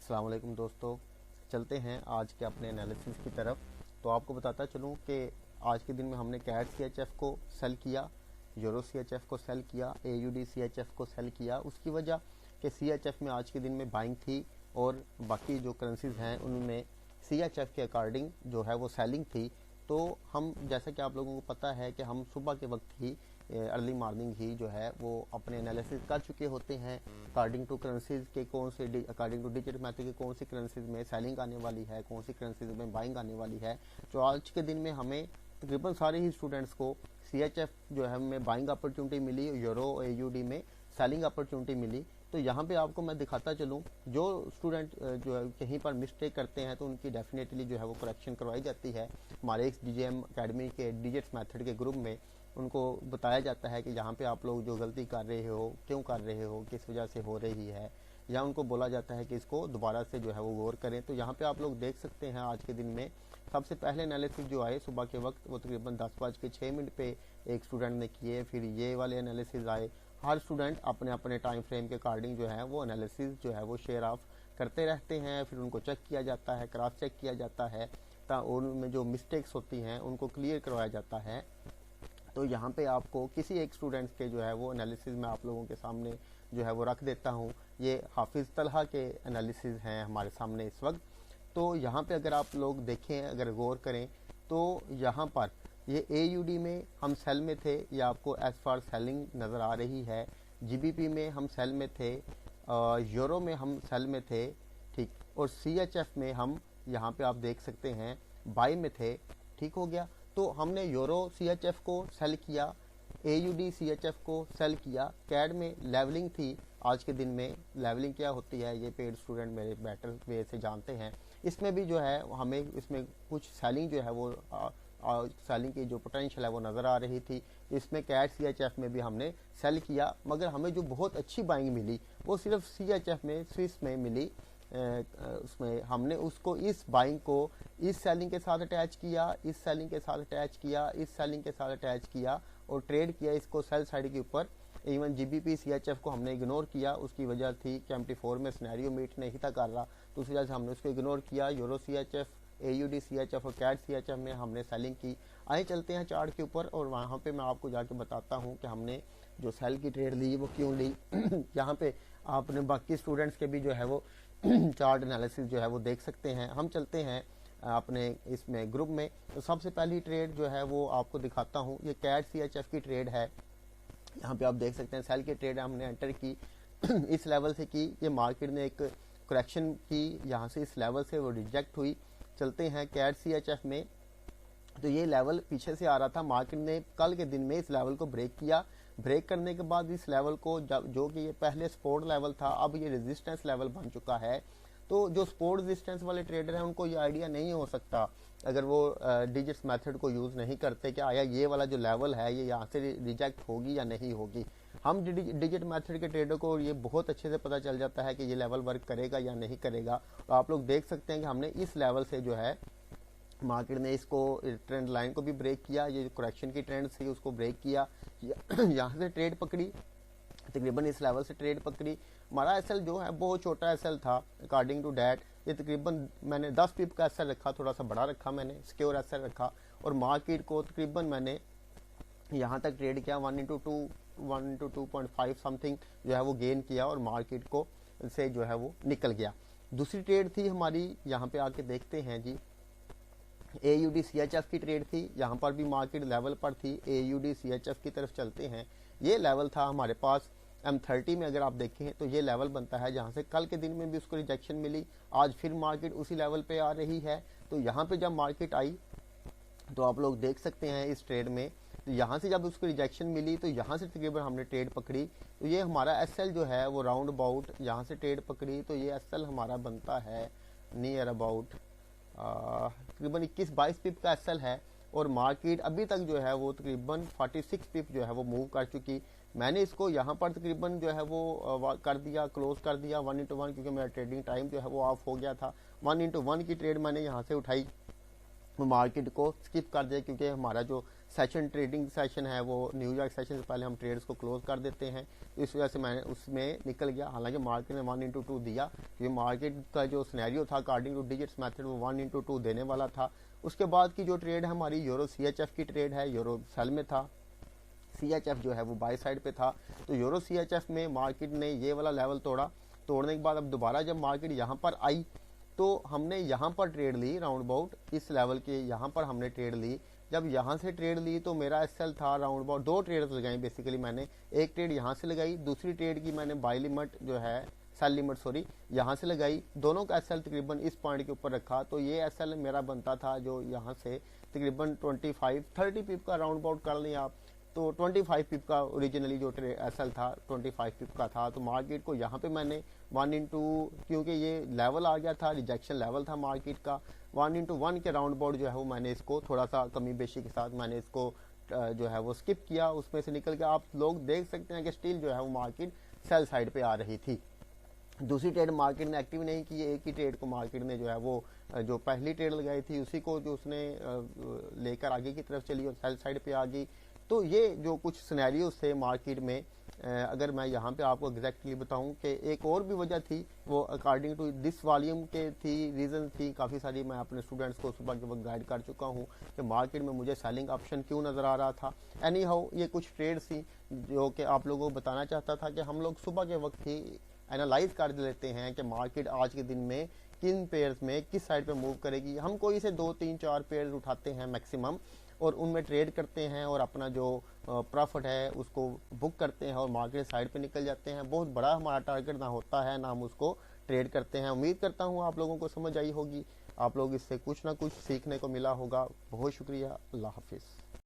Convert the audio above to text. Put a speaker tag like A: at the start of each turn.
A: अस्सलाम वालेकुम दोस्तों। चलते हैं आज के अपने एनालिसिस की तरफ। तो आपको बताता चलूँ कि आज के दिन में हमने कैट CHF को सेल किया, यूरो CHF को सेल किया, AUD CHF को सेल किया। उसकी वजह कि CHF में आज के दिन में बाइंग थी और बाकी जो करेंसीज हैं उनमें CHF के अकॉर्डिंग जो है वो सेलिंग थी। तो हम जैसा कि आप लोगों को पता है कि हम सुबह के वक्त ही अर्ली मॉर्निंग ही जो है वो अपने एनालिसिस कर चुके होते हैं अकॉर्डिंग टू करेंसीज के अकॉर्डिंग टू डिजिट मैथड के कौन सी करेंसीज में सेलिंग आने वाली है, कौन सी करेंसीज में बाइंग आने वाली है। तो आज के दिन में हमें तकरीबन सारे ही स्टूडेंट्स को CHF जो है हमें बाइंग अपॉर्चुनिटी मिली, यूरो AUD में सेलिंग अपॉर्चुनिटी मिली। तो यहाँ पे आपको मैं दिखाता चलूँ, जो स्टूडेंट जो है कहीं पर मिस्टेक करते हैं तो उनकी डेफिनेटली जो है वो करेक्शन करवाई जाती है। हमारे इस DJM अकेडमी के डिजिट्स मैथड के ग्रुप में उनको बताया जाता है कि यहाँ पे आप लोग जो गलती कर रहे हो, क्यों कर रहे हो, किस वजह से हो रही है, या उनको बोला जाता है कि इसको दोबारा से जो है वो गौर करें। तो यहाँ पे आप लोग देख सकते हैं आज के दिन में सबसे पहले एनालिसिस जो आए सुबह के वक्त वो तकरीबन 10:06 पे एक स्टूडेंट ने किए। फिर ये वाले एनालिसिस आए। हर स्टूडेंट अपने अपने टाइम फ्रेम के अकॉर्डिंग जो है वो एनालिसिस जो है वो शेयर ऑफ करते रहते हैं। फिर उनको चेक किया जाता है, क्रॉस चेक किया जाता है, उनमें जो मिस्टेक्स होती हैं उनको क्लियर करवाया जाता है। तो यहाँ पे आपको किसी एक स्टूडेंट्स के जो है वो एनालिसिस में आप लोगों के सामने जो है वो रख देता हूँ। ये हाफिज़ तलहा के एनालिसिस हैं हमारे सामने इस वक्त। तो यहाँ पे अगर आप लोग देखें, अगर गौर करें तो यहाँ पर ये AUD में हम सेल में थे, ये आपको एज फार सेलिंग नज़र आ रही है। GBP में हम सेल में थे, यूरो में हम सेल में थे, ठीक। और CHF में हम यहाँ पे आप देख सकते हैं बाई में थे, ठीक हो गया। तो हमने यूरो CHF को सेल किया, AUD CHF को सेल किया। कैड में लेवलिंग थी। आज के दिन में लेवलिंग क्या होती है ये पेड स्टूडेंट मेरे बेटर वे से जानते हैं। इसमें भी जो है हमें इसमें कुछ सेलिंग जो है वो सेलिंग की जो पोटेंशियल है वो नज़र आ रही थी। इसमें कैट CHF में भी हमने सेल किया, मगर हमें जो बहुत अच्छी बाइंग मिली वो सिर्फ CHF में, स्विस में मिली। उसमें हमने उसको इस बाइंग को इस सेलिंग के साथ अटैच किया, इस सेलिंग के साथ अटैच किया, इस सेलिंग के साथ अटैच किया और ट्रेड किया इसको सेल साइड के ऊपर। इवन GBP CHF को हमने इग्नोर किया। उसकी वजह थी कि MT4 में सिनेरियो मीट नहीं था कर रहा, तो उस वजह से हमने उसको इग्नोर किया। यूरो CHF, AUD CHF और कैट CHF में हमने सेलिंग की। आए चलते हैं चार्ट के ऊपर और वहाँ पे मैं आपको जाके बताता हूँ कि हमने जो सेल की ट्रेड ली वो क्यों ली। यहाँ पे आपने बाकी स्टूडेंट्स के भी जो है वो चार्ट एनालिसिस जो है वो देख सकते हैं। हम चलते हैं अपने इसमें ग्रुप में। तो सबसे पहली ट्रेड जो है वो आपको दिखाता हूँ, ये कैट CHF की ट्रेड है। यहाँ पे आप देख सकते हैं सेल की ट्रेड हमने एंटर की इस लेवल से की। ये मार्केट ने एक करेक्शन की, यहाँ से इस लेवल से वो रिजेक्ट हुई। चलते हैं कैट CHF में। तो ये लेवल पीछे से आ रहा था, मार्केट ने कल के दिन में इस लेवल को ब्रेक किया। ब्रेक करने के बाद इस लेवल को जो कि ये पहले सपोर्ट लेवल था, अब ये रेजिस्टेंस लेवल बन चुका है। तो जो सपोर्ट रेजिस्टेंस वाले ट्रेडर हैं उनको ये आइडिया नहीं हो सकता अगर वो डिजिट्स मेथड को यूज़ नहीं करते कि आया ये वाला जो लेवल है ये यहाँ से रिजेक्ट होगी या नहीं होगी। हम डिजिट मेथड के ट्रेडर को ये बहुत अच्छे से पता चल जाता है कि ये लेवल वर्क करेगा या नहीं करेगा। तो आप लोग देख सकते हैं कि हमने इस लेवल से जो है मार्केट ने इसको ट्रेंड लाइन को भी ब्रेक किया, ये करेक्शन की ट्रेंड थी उसको ब्रेक किया, यहाँ से ट्रेड पकड़ी, तकरीबन इस लेवल से ट्रेड पकड़ी। हमारा SL जो है बहुत छोटा SL था अकॉर्डिंग टू डैट। ये तकरीबन मैंने 10 पिप का SL रखा, थोड़ा सा बड़ा रखा मैंने, सिक्योर SL रखा। और मार्केट को तकरीबन मैंने यहाँ तक ट्रेड किया 1 into 2.5 समथिंग जो है वो गेन किया और मार्केट को से जो है वो निकल गया। दूसरी ट्रेड थी हमारी, यहाँ पे आके देखते हैं जी, AUD CHF की ट्रेड थी। यहाँ पर भी मार्केट लेवल पर थी, AUD CHF की तरफ चलते हैं। ये लेवल था हमारे पास M30 में, अगर आप देखें तो ये लेवल बनता है जहाँ से कल के दिन में भी उसको रिजेक्शन मिली। आज फिर मार्केट उसी लेवल पे आ रही है। तो यहाँ पे जब मार्केट आई तो आप लोग देख सकते हैं इस ट्रेड में, तो यहाँ से जब उसको रिजेक्शन मिली तो यहाँ से तकरीबन हमने ट्रेड पकड़ी। तो ये हमारा SL जो है वो राउंड अबाउट यहाँ से ट्रेड पकड़ी। तो ये SL हमारा बनता है नियर अबाउट तकरीबन 21-22 पिप का SL है। और मार्केट अभी तक जो है वो तकरीबन 46 पिप जो है वो मूव कर चुकी। मैंने इसको यहाँ पर तकरीबन जो है वो कर दिया, क्लोज कर दिया 1 into 1, क्योंकि मेरा ट्रेडिंग टाइम जो है वो ऑफ हो गया था। 1 into 1 की ट्रेड मैंने यहाँ से उठाई वो मार्केट को स्किप कर दे, क्योंकि हमारा जो सेशन ट्रेडिंग सेशन है वो न्यूयॉर्क सेशन से पहले हम ट्रेड्स को क्लोज कर देते हैं। तो इस वजह से मैंने उसमें निकल गया। हालांकि मार्केट ने 1/2 दिया, क्योंकि मार्केट का जो सिनेरियो था अकॉर्डिंग टू डिजिट्स मेथड वो 1/2 देने वाला था। उसके बाद की जो ट्रेड है हमारी यूरो CHF की ट्रेड है, यूरो सेल में था, CHF जो है वो बाय साइड पे था। तो यूरो CHF में मार्केट ने ये वाला लेवल तोड़ने के बाद अब दोबारा जब मार्केट यहाँ पर आई तो हमने यहाँ पर ट्रेड ली, राउंड अबाउट इस लेवल के यहाँ पर हमने ट्रेड ली। जब यहाँ से ट्रेड ली तो मेरा SL था राउंड अबाउट 2 ट्रेड्स लगाई बेसिकली मैंने। एक ट्रेड यहाँ से लगाई, दूसरी ट्रेड की मैंने बाय लिमिट जो है सेल लिमिट सॉरी यहाँ से लगाई। दोनों का SL तकरीबन इस पॉइंट के ऊपर रखा। तो ये SL मेरा बनता था जो यहाँ से तकरीबन 25-30 पिप का राउंड अबाउट कर लें आप। तो 25 पिप का ओरिजिनली जो SL था 25 पिप का था। तो मार्केट को यहाँ पे मैंने 1/, क्योंकि ये लेवल आ गया था, रिजेक्शन लेवल था मार्केट का, 1/1 के राउंड अबाउट जो है वो मैंने इसको थोड़ा सा कमी बेशी के साथ मैंने इसको जो है वो स्किप किया, उसमें से निकल के आप लोग देख सकते हैं कि स्टिल जो है वो मार्केट सेल साइड पे आ रही थी। दूसरी ट्रेड मार्केट ने एक्टिव नहीं की, एक ही ट्रेड को मार्केट ने जो है वो जो पहली ट्रेड लगाई थी उसी को जो उसने लेकर आगे की तरफ चली और सेल साइड पे आ गई। तो ये जो कुछ सिनेरियोज थे मार्केट में, अगर मैं यहाँ पे आपको एग्जैक्टली बताऊं कि एक और भी वजह थी, वो अकॉर्डिंग टू दिस वॉल्यूम के थी, रीजन थी काफ़ी सारी। मैं अपने स्टूडेंट्स को सुबह के वक्त गाइड कर चुका हूँ कि मार्केट में मुझे सेलिंग ऑप्शन क्यों नज़र आ रहा था। एनी हाउ ये कुछ ट्रेड्स थी जो कि आप लोगों को बताना चाहता था कि हम लोग सुबह के वक्त ही एनालाइज कर लेते हैं कि मार्केट आज के दिन में किन पेयर्स में किस साइड पे मूव करेगी। हम कोई से 2-3-4 पेयर उठाते हैं मैक्सिमम और उनमें ट्रेड करते हैं और अपना जो प्रॉफिट है उसको बुक करते हैं और मार्केट साइड पे निकल जाते हैं। बहुत बड़ा हमारा टारगेट ना होता है ना हम उसको ट्रेड करते हैं। उम्मीद करता हूँ आप लोगों को समझ आई होगी, आप लोग इससे कुछ ना कुछ सीखने को मिला होगा। बहुत शुक्रिया, अल्लाह हाफिज़।